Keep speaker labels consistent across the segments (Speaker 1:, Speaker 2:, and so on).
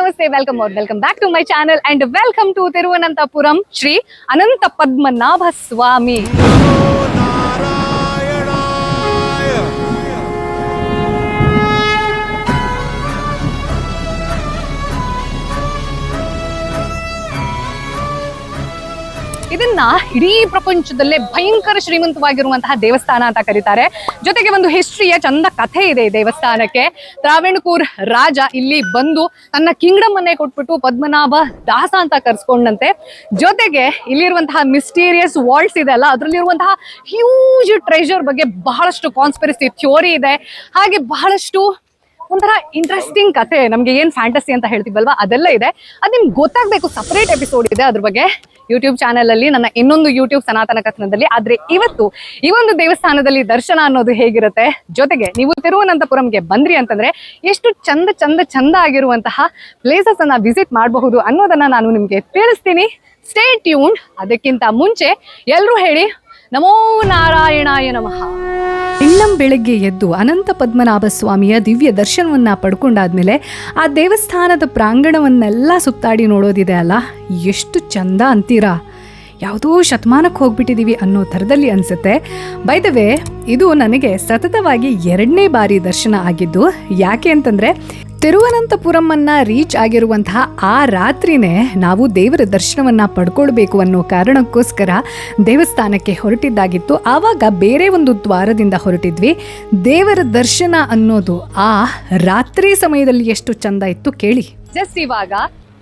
Speaker 1: ನಮಸ್ತೆ, welcome back to my channel and welcome to Thiruvananthapuram Shri Anantha Padmanabha Swamy. ಇದನ್ನ ಇಡೀ ಪ್ರಪಂಚದಲ್ಲೇ ಭಯಂಕರ ಶ್ರೀಮಂತವಾಗಿರುವಂತಹ ದೇವಸ್ಥಾನ ಅಂತ ಕರೀತಾರೆ. ಜೊತೆಗೆ ಒಂದು ಹಿಸ್ಟ್ರಿಯ ಚಂದ ಕಥೆ ಇದೆ ಈ ದೇವಸ್ಥಾನಕ್ಕೆ. ತ್ರಾವಣಕೂರ್ ರಾಜ ಇಲ್ಲಿ ಬಂದು ತನ್ನ ಕಿಂಗ್ಡಮ್ ಅನ್ನೇ ಕೊಟ್ಬಿಟ್ಟು ಪದ್ಮನಾಭ ದಾಸ ಅಂತ ಕರ್ಸ್ಕೊಂಡಂತೆ. ಜೊತೆಗೆ ಇಲ್ಲಿರುವಂತಹ ಮಿಸ್ಟೀರಿಯಸ್ ವಾಲ್ಟ್ಸ್ ಇದೆ ಅಲ್ಲ, ಅದರಲ್ಲಿರುವಂತಹ ಹ್ಯೂಜ್ ಟ್ರೆಷರ್ ಬಗ್ಗೆ ಬಹಳಷ್ಟು ಕಾನ್ಸ್ಪಿರಸಿ ಥಿಯೋರಿ ಇದೆ. ಹಾಗೆ ಬಹಳಷ್ಟು ಒಂಥರ ಇಂಟ್ರೆಸ್ಟಿಂಗ್ ಕತೆ, ನಮ್ಗೆ ಏನ್ ಫ್ಯಾಂಟಸಿ ಅಂತ ಹೇಳ್ತೀವಲ್ವಾ ಅದೆಲ್ಲ ಇದೆ. ಅದ್ ನಿಮ್ಗೆ ಗೊತ್ತಾಗ್ಬೇಕು, ಸಪರೇಟ್ ಎಪಿಸೋಡ್ ಇದೆ ಅದ್ರ ಬಗ್ಗೆ ಯೂಟ್ಯೂಬ್ ಚಾನೆಲ್ ಅಲ್ಲಿ, ನನ್ನ ಇನ್ನೊಂದು ಯೂಟ್ಯೂಬ್ ಸನಾತನ ಕಥನದಲ್ಲಿ. ಆದ್ರೆ ಇವತ್ತು ಈ ಒಂದು ದೇವಸ್ಥಾನದಲ್ಲಿ ದರ್ಶನ ಅನ್ನೋದು ಹೇಗಿರುತ್ತೆ, ಜೊತೆಗೆ ನೀವು ತಿರುವನಂತಪುರಂಗೆ ಬಂದ್ರಿ ಅಂತಂದ್ರೆ ಎಷ್ಟು ಚಂದ ಆಗಿರುವಂತಹ ಪ್ಲೇಸಸ್ ಅನ್ನ ವಿಸಿಟ್ ಮಾಡಬಹುದು ಅನ್ನೋದನ್ನ ನಾನು ನಿಮ್ಗೆ ತಿಳಿಸ್ತೀನಿ. Stay tuned. ಅದಕ್ಕಿಂತ ಮುಂಚೆ ಎಲ್ಲರೂ ಹೇಳಿ ನಮೋ ನಾರಾಯಣಾಯ ನಮಃ. ಬೆಳಗ್ಗೆ ಎದ್ದು ಅನಂತ ಪದ್ಮನಾಭ ಸ್ವಾಮಿಯ ದಿವ್ಯ ದರ್ಶನವನ್ನ ಪಡ್ಕೊಂಡಾದ್ಮೇಲೆ ಆ ದೇವಸ್ಥಾನದ ಪ್ರಾಂಗಣವನ್ನೆಲ್ಲ ಸುತ್ತಾಡಿ ನೋಡೋದಿದೆ ಅಲ್ಲ, ಎಷ್ಟು ಚಂದ ಅಂತೀರಾ. ಯಾವುದೋ ಶತಮಾನಕ್ಕೆ ಹೋಗ್ಬಿಟ್ಟಿದೀವಿ ಅನ್ನೋ ಥರದಲ್ಲಿ ಅನ್ಸುತ್ತೆ. ಬೈ ದ ವೇ, ಇದು ನನಗೆ ಸತತವಾಗಿ 2ನೇ ಬಾರಿ ದರ್ಶನ ಆಗಿದ್ದು. ಯಾಕೆ ಅಂತಂದ್ರೆ ತಿರುವನಂತಪುರಂ ಅನ್ನ ರೀಚ್ ಆಗಿರುವಂತಹ ಆ ರಾತ್ರಿನೇ ನಾವು ದೇವರ ದರ್ಶನವನ್ನ ಪಡ್ಕೊಳ್ಬೇಕು ಅನ್ನೋ ಕಾರಣಕ್ಕೋಸ್ಕರ ದೇವಸ್ಥಾನಕ್ಕೆ ಹೊರಟಿದ್ದಾಗಿತ್ತು. ಆವಾಗ ಬೇರೆ ಒಂದು ದ್ವಾರದಿಂದ ಹೊರಟಿದ್ವಿ. ದೇವರ ದರ್ಶನ ಅನ್ನೋದು ಆ ರಾತ್ರಿ ಸಮಯದಲ್ಲಿ ಎಷ್ಟು ಚಂದ ಇತ್ತು ಕೇಳಿ. ಜಸ್ಟ್ ಇವಾಗ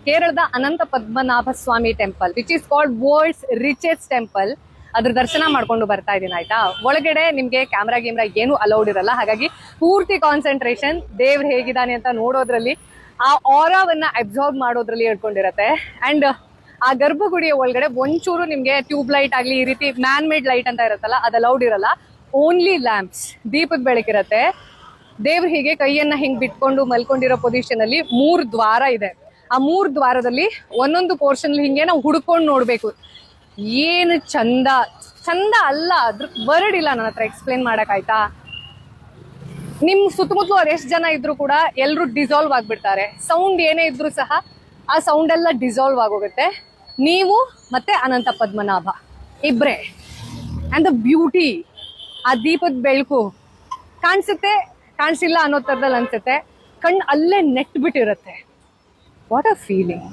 Speaker 1: ಕೇರಳದ Anantha Padmanabha Swamy temple, which is called world's richest temple, ಅದ್ರ ದರ್ಶನ ಮಾಡ್ಕೊಂಡು ಬರ್ತಾ ಇದೀನಿ. ಆಯ್ತಾ, ಒಳಗಡೆ ನಿಮ್ಗೆ ಕ್ಯಾಮ್ರಾ ಏನು ಅಲೌಡ್ ಇರಲ್ಲ. ಹಾಗಾಗಿ ಪೂರ್ತಿ ಕಾನ್ಸಂಟ್ರೇಷನ್ ದೇವ್ರು ಹೇಗಿದ್ದಾನೆ ಅಂತ ನೋಡೋದ್ರಲ್ಲಿ, ಆ ಆರಾವನ್ನ ಅಬ್ಸಾರ್ಬ್ ಮಾಡೋದ್ರಲ್ಲಿ ಹೇಳ್ಕೊಂಡಿರತ್ತೆ. ಅಂಡ್ ಆ ಗರ್ಭಗುಡಿಯ ಒಳಗಡೆ ಒಂಚೂರು ನಿಮ್ಗೆ ಟ್ಯೂಬ್ ಲೈಟ್ ಆಗ್ಲಿ, ಈ ರೀತಿ ಮ್ಯಾನ್ ಮೇಡ್ ಲೈಟ್ ಅಂತ ಇರುತ್ತಲ್ಲ, ಅದು ಅಲೌಡ್ ಇರಲ್ಲ. ಓನ್ಲಿ ಲ್ಯಾಂಪ್ಸ್, ದೀಪದ ಬೆಳಕಿರತ್ತೆ. ದೇವ್ರು ಹೀಗೆ ಕೈಯನ್ನ ಹಿಂಗ್ ಬಿಟ್ಕೊಂಡು ಮಲ್ಕೊಂಡಿರೋ ಪೊಸಿಷನ್ ಅಲ್ಲಿ 3 ದ್ವಾರ ಇದೆ. ಆ 3 ದ್ವಾರದಲ್ಲಿ ಒಂದೊಂದು ಪೋರ್ಷನ್ ಹಿಂಗೆ ನಾವು ಹುಡ್ಕೊಂಡು ನೋಡ್ಬೇಕು. ಏನು ಚಂದ ಅಲ್ಲ, ಅದ್ರ ವರ್ಡ್ ಇಲ್ಲ ನನ್ನ ಹತ್ರ ಎಕ್ಸ್ಪ್ಲೇನ್ ಮಾಡಕ್. ಆಯ್ತಾ, ನಿಮ್ ಸುತ್ತಮುತ್ತಲು ಅವ್ರು ಎಷ್ಟು ಜನ ಇದ್ರು ಕೂಡ ಎಲ್ರು ಡಿಸಾಲ್ವ್ ಆಗ್ಬಿಡ್ತಾರೆ. ಸೌಂಡ್ ಏನೇ ಇದ್ರು ಸಹ ಆ ಸೌಂಡ್ ಎಲ್ಲ ಡಿಸಾಲ್ವ್ ಆಗೋಗುತ್ತೆ. ನೀವು ಮತ್ತೆ ಅನಂತ ಪದ್ಮನಾಭ ಇಬ್ರೆ. ಅಂಡ್ ದ ಬ್ಯೂಟಿ, ಆ ದೀಪದ ಬೆಳಕು ಕಾಣಿಸುತ್ತೆ, ಕಾಣಿಸಿಲ್ಲ ಅನ್ನೋ ಥರದಲ್ಲಿ ಅನ್ಸುತ್ತೆ. ಕಣ್ಣು ಅಲ್ಲೇ ನೆಟ್ ಬಿಟ್ಟಿರುತ್ತೆ. What a feeling.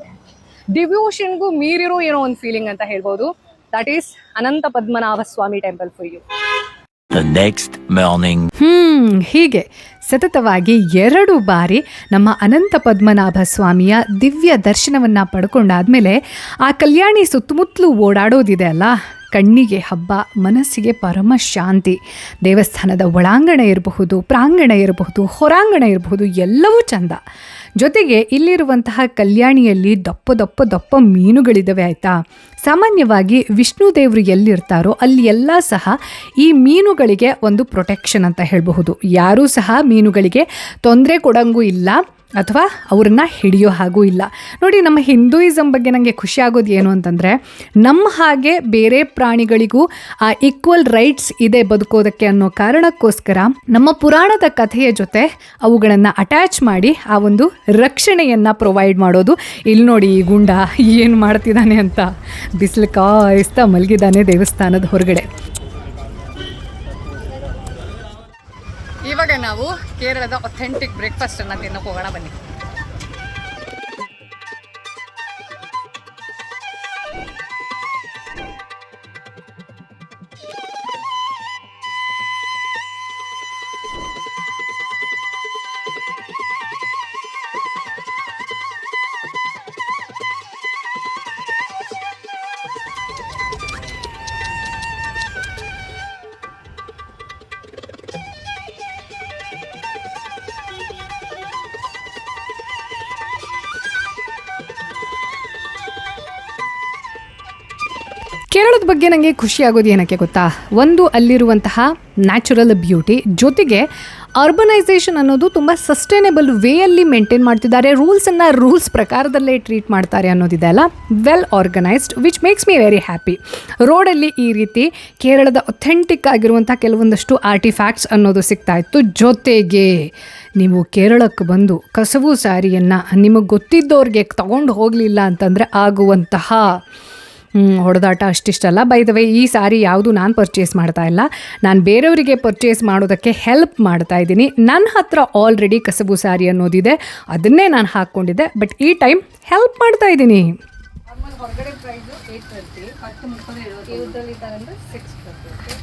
Speaker 1: ಡಿವ್ಯೋಷನ್ಗೂ ಮೀರಿರೋ ಏನೋ ಒಂದು ಫೀಲಿಂಗ್ ಅಂತ ಹೇಳ್ಬೋದು. That is Anantha Padmanabha Swamy temple for you.
Speaker 2: The next morning.
Speaker 1: ಹೀಗೆ ಸತತವಾಗಿ 2 ಬಾರಿ ನಮ್ಮ ಅನಂತ ಪದ್ಮನಾಭ ಸ್ವಾಮಿಯ ದಿವ್ಯ ದರ್ಶನವನ್ನ ಪಡ್ಕೊಂಡಾದ್ಮೇಲೆ ಆ ಕಲ್ಯಾಣಿ ಸುತ್ತಮುತ್ತಲೂ ಓಡಾಡೋದಿದೆ ಅಲ್ಲ, ಕಣ್ಣಿಗೆ ಹಬ್ಬ, ಮನಸ್ಸಿಗೆ ಪರಮ ಶಾಂತಿ. ದೇವಸ್ಥಾನದ ಒಳಾಂಗಣ ಇರಬಹುದು, ಪ್ರಾಂಗಣ ಇರಬಹುದು, ಹೊರಾಂಗಣ ಇರಬಹುದು, ಎಲ್ಲವೂ ಚಂದ. ಜೊತೆಗೆ ಇಲ್ಲಿರುವಂತಹ ಕಲ್ಯಾಣಿಯಲ್ಲಿ ದಪ್ಪ ಮೀನುಗಳಿದ್ದಾವೆ. ಆಯಿತಾ, ಸಾಮಾನ್ಯವಾಗಿ ವಿಷ್ಣು ದೇವರು ಎಲ್ಲಿರ್ತಾರೋ ಅಲ್ಲಿ ಎಲ್ಲ ಸಹ ಈ ಮೀನುಗಳಿಗೆ ಒಂದು ಪ್ರೊಟೆಕ್ಷನ್ ಅಂತ ಹೇಳಬಹುದು. ಯಾರೂ ಸಹ ಮೀನುಗಳಿಗೆ ತೊಂದರೆ ಕೊಡಂಗೂ ಇಲ್ಲ ಅಥವಾ ಅವ್ರನ್ನ ಹಿಡಿಯೋ ಹಾಗೂ ಇಲ್ಲ. ನೋಡಿ, ನಮ್ಮ ಹಿಂದೂಯಿಸಮ್ ಬಗ್ಗೆ ನನಗೆ ಖುಷಿ ಆಗೋದು ಏನು ಅಂತಂದರೆ, ನಮ್ಮ ಹಾಗೆ ಬೇರೆ ಪ್ರಾಣಿಗಳಿಗೂ ಆ ಈಕ್ವಲ್ ರೈಟ್ಸ್ ಇದೆ ಬದುಕೋದಕ್ಕೆ ಅನ್ನೋ ಕಾರಣಕ್ಕೋಸ್ಕರ ನಮ್ಮ ಪುರಾಣದ ಕಥೆಯ ಜೊತೆ ಅವುಗಳನ್ನು ಅಟ್ಯಾಚ್ ಮಾಡಿ ಆ ಒಂದು ರಕ್ಷಣೆಯನ್ನು ಪ್ರೊವೈಡ್ ಮಾಡೋದು. ಇಲ್ಲಿ ನೋಡಿ, ಈ ಗುಂಡ ಏನು ಮಾಡ್ತಿದ್ದಾನೆ ಅಂತ ಬಿಸಿಲು ಕಾಯಿಸ್ತಾ ಮಲಗಿದ್ದಾನೆ ದೇವಸ್ಥಾನದ ಹೊರಗಡೆ. ಇವಾಗ ನಾವು ಕೇರಳದ ಅಥೆಂಟಿಕ್ ಬ್ರೇಕ್ಫಾಸ್ಟ್ ಅನ್ನ ತಿನ್ನಕ್ಕೆ ಹೋಗೋಣ, ಬನ್ನಿ. ಕೇರಳದ ಬಗ್ಗೆ ನನಗೆ ಖುಷಿ ಆಗೋದು ಏನಕ್ಕೆ ಗೊತ್ತಾ, ಒಂದು ಅಲ್ಲಿರುವಂತಹ ನ್ಯಾಚುರಲ್ ಬ್ಯೂಟಿ, ಜೊತೆಗೆ ಅರ್ಬನೈಸೇಷನ್ ಅನ್ನೋದು ತುಂಬ ಸಸ್ಟೈನೇಬಲ್ ವೇಯಲ್ಲಿ ಮೇಂಟೈನ್ ಮಾಡ್ತಿದ್ದಾರೆ. ರೂಲ್ಸ್ ಪ್ರಕಾರದಲ್ಲೇ ಟ್ರೀಟ್ ಮಾಡ್ತಾರೆ ಅನ್ನೋದಿದೆ ಅಲ್ಲ, well organised, which makes me very happy. ರೋಡಲ್ಲಿ ಈ ರೀತಿ ಕೇರಳದ ಅಥೆಂಟಿಕ್ ಆಗಿರುವಂಥ ಕೆಲವೊಂದಷ್ಟು ಆರ್ಟಿಫ್ಯಾಕ್ಟ್ಸ್ ಅನ್ನೋದು ಸಿಗ್ತಾ ಇತ್ತು. ಜೊತೆಗೆ ನೀವು ಕೇರಳಕ್ಕೆ ಬಂದು ಕಸವು ಸ್ಯಾರಿಯನ್ನು ನಿಮಗೆ ಗೊತ್ತಿದ್ದವ್ರಿಗೆ ತಗೊಂಡು ಹೋಗಲಿಲ್ಲ ಅಂತಂದರೆ ಆಗುವಂತಹ ಹೊಡೆದಾಟ ಅಷ್ಟಿಷ್ಟಲ್ಲ. ಬೈ ದ ವೇ, ಈ ಸಾರಿ ಯಾವುದು ನಾನು ಪರ್ಚೇಸ್ ಮಾಡ್ತಾ ಇಲ್ಲ, ನಾನು ಬೇರೆಯವರಿಗೆ ಪರ್ಚೇಸ್ ಮಾಡೋದಕ್ಕೆ ಹೆಲ್ಪ್ ಮಾಡ್ತಾ ಇದ್ದೀನಿ. ನನ್ನ ಹತ್ರ ಆಲ್ರೆಡಿ ಕಸಬು ಸ್ಯಾರಿ ಅನ್ನೋದಿದೆ, ಅದನ್ನೇ ನಾನು ಹಾಕ್ಕೊಂಡಿದ್ದೆ. ಬಟ್ ಈ ಟೈಮ್ ಹೆಲ್ಪ್ ಮಾಡ್ತಾ ಇದ್ದೀನಿ. ಹೊರಗಡೆ price 830, 10, 30, 70 ಇದ್ದಾರಂದ್ರೆ 630.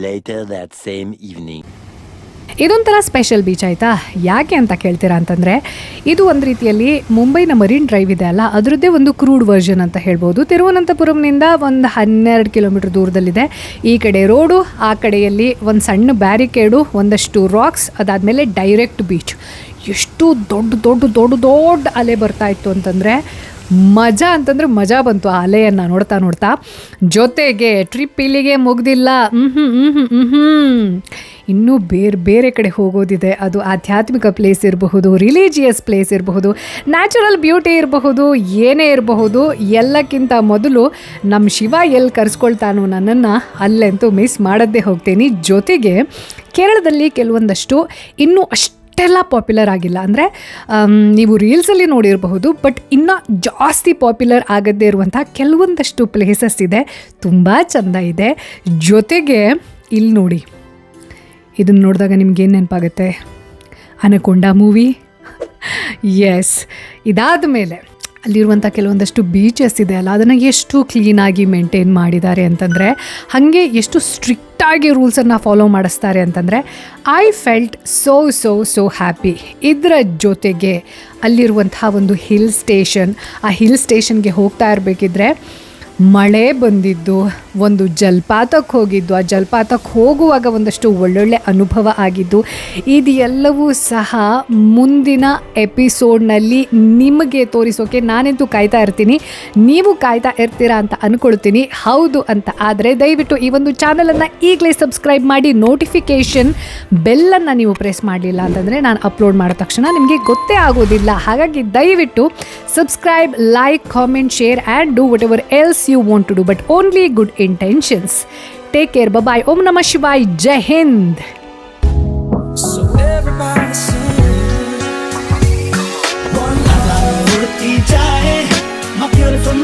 Speaker 2: Later that same evening.
Speaker 1: ಇದೊಂಥರ ಸ್ಪೆಷಲ್ ಬೀಚ್ ಆಯಿತಾ. ಯಾಕೆ ಅಂತ ಕೇಳ್ತೀರಾ ಅಂತಂದರೆ, ಇದು ಒಂದು ರೀತಿಯಲ್ಲಿ ಮುಂಬೈನ ಮರೀನ್ ಡ್ರೈವ್ ಇದೆ ಅಲ್ಲ, ಅದರದ್ದೇ ಒಂದು ಕ್ರೂಡ್ ವರ್ಷನ್ ಅಂತ ಹೇಳ್ಬೋದು. ತಿರುವನಂತಪುರಂನಿಂದ ಒಂದು 12 ಕಿಲೋಮೀಟರ್ ದೂರದಲ್ಲಿದೆ. ಈ ಕಡೆ ರೋಡು, ಆ ಕಡೆಯಲ್ಲಿ ಒಂದು ಸಣ್ಣ ಬ್ಯಾರಿಕೇಡು, ಒಂದಷ್ಟು ರಾಕ್ಸ್, ಅದಾದಮೇಲೆ ಡೈರೆಕ್ಟ್ ಬೀಚ್. ಎಷ್ಟು ದೊಡ್ಡ ದೊಡ್ಡ ದೊಡ್ಡ ದೊಡ್ಡ ಅಲೆ ಬರ್ತಾ ಇತ್ತು ಅಂತಂದರೆ ಮಜಾ ಅಂತಂದರೆ ಮಜಾ ಬಂತು ಆ ಅಲೆಯನ್ನು ನೋಡ್ತಾ ನೋಡ್ತಾ. ಜೊತೆಗೆ ಟ್ರಿಪ್ ಇಲ್ಲಿಗೆ ಮುಗ್ದಿಲ್ಲ, ಇನ್ನೂ ಬೇರೆ ಬೇರೆ ಕಡೆ ಹೋಗೋದಿದೆ. ಅದು ಆಧ್ಯಾತ್ಮಿಕ ಪ್ಲೇಸ್ ಇರಬಹುದು, ರಿಲಿಜಿಯಸ್ ಪ್ಲೇಸ್ ಇರಬಹುದು, ನ್ಯಾಚುರಲ್ ಬ್ಯೂಟಿ ಇರಬಹುದು, ಏನೇ ಇರಬಹುದು. ಎಲ್ಲಕ್ಕಿಂತ ಮೊದಲು ನಮ್ಮ ಶಿವ ಎಲ್ಲಿ ಕರೆಸ್ಕೊಳ್ತಾನೋ ನನ್ನನ್ನು ಅಲ್ಲಂತೂ ಮಿಸ್ ಮಾಡದೇ ಹೋಗ್ತೀನಿ. ಜೊತೆಗೆ ಕೇರಳದಲ್ಲಿ ಕೆಲವೊಂದಷ್ಟು ಇನ್ನೂ ಅಷ್ಟೆಲ್ಲ ಪಾಪ್ಯುಲರ್ ಆಗಿಲ್ಲ, ಅಂದರೆ ನೀವು ರೀಲ್ಸಲ್ಲಿ ನೋಡಿರಬಹುದು, ಬಟ್ ಇನ್ನೂ ಜಾಸ್ತಿ ಪಾಪ್ಯುಲರ್ ಆಗದೇ ಇರುವಂಥ ಕೆಲವೊಂದಷ್ಟು ಪ್ಲೇಸಸ್ ಇದೆ. ತುಂಬ ಚೆಂದ ಇದೆ. ಜೊತೆಗೆ ಇಲ್ಲಿ ನೋಡಿ, ಇದನ್ನು ನೋಡಿದಾಗ ನಿಮಗೇನು ನೆನಪಾಗುತ್ತೆ? ಅನಕೊಂಡ ಮೂವಿ. ಎಸ್, ಇದಾದ ಮೇಲೆ ಅಲ್ಲಿರುವಂಥ ಕೆಲವೊಂದಷ್ಟು ಬೀಚಸ್ ಇದೆ ಅಲ್ಲ, ಅದನ್ನು ಎಷ್ಟು ಕ್ಲೀನಾಗಿ ಮೇಂಟೈನ್ ಮಾಡಿದ್ದಾರೆ ಅಂತಂದರೆ, ಹಾಗೆ ಎಷ್ಟು ಸ್ಟ್ರಿಕ್ಟಾಗಿ ರೂಲ್ಸನ್ನು ಫಾಲೋ ಮಾಡಿಸ್ತಾರೆ ಅಂತಂದರೆ ಐ ಫೆಲ್ಟ್ ಸೋ ಹ್ಯಾಪಿ. ಇದರ ಜೊತೆಗೆ ಅಲ್ಲಿರುವಂತಹ ಒಂದು ಹಿಲ್ ಸ್ಟೇಷನ್, ಆ ಹಿಲ್ ಸ್ಟೇಷನ್ಗೆ ಹೋಗ್ತಾ ಇರಬೇಕಿದ್ರೆ ಮಳೆ ಬಂದಿದ್ದು, ಒಂದು ಜಲಪಾತಕ್ಕೆ ಹೋಗಿದ್ದು, ಆ ಜಲಪಾತಕ್ಕೆ ಹೋಗುವಾಗ ಒಂದಷ್ಟು ಒಳ್ಳೊಳ್ಳೆ ಅನುಭವ ಆಗಿದ್ದು, ಇದು ಎಲ್ಲವೂ ಸಹ ಮುಂದಿನ ಎಪಿಸೋಡ್ನಲ್ಲಿ ನಿಮಗೆ ತೋರಿಸೋಕೆ ನಾನಂತೂ ಕಾಯ್ತಾ ಇರ್ತೀನಿ. ನೀವು ಕಾಯ್ತಾ ಇರ್ತೀರಾ ಅಂತ ಅಂದ್ಕೊಳ್ತೀನಿ. ಹೌದು ಅಂತ ಆದರೆ ದಯವಿಟ್ಟು ಈ ಒಂದು ಚಾನಲನ್ನು ಈಗಲೇ ಸಬ್ಸ್ಕ್ರೈಬ್ ಮಾಡಿ, ನೋಟಿಫಿಕೇಷನ್ ಬೆಲ್ಲನ್ನು ನೀವು ಪ್ರೆಸ್ ಮಾಡಲಿಲ್ಲ ಅಂತಂದರೆ ನಾನು ಅಪ್ಲೋಡ್ ಮಾಡಿದ ತಕ್ಷಣ ನಿಮಗೆ ಗೊತ್ತೇ ಆಗೋದಿಲ್ಲ. ಹಾಗಾಗಿ ದಯವಿಟ್ಟು subscribe, like, comment, share and do whatever else you want to do, but only good intentions. Take care. Bye bye. Om Namah Shivaya. Jai Hind.
Speaker 3: So everybody sing. One love, my beautiful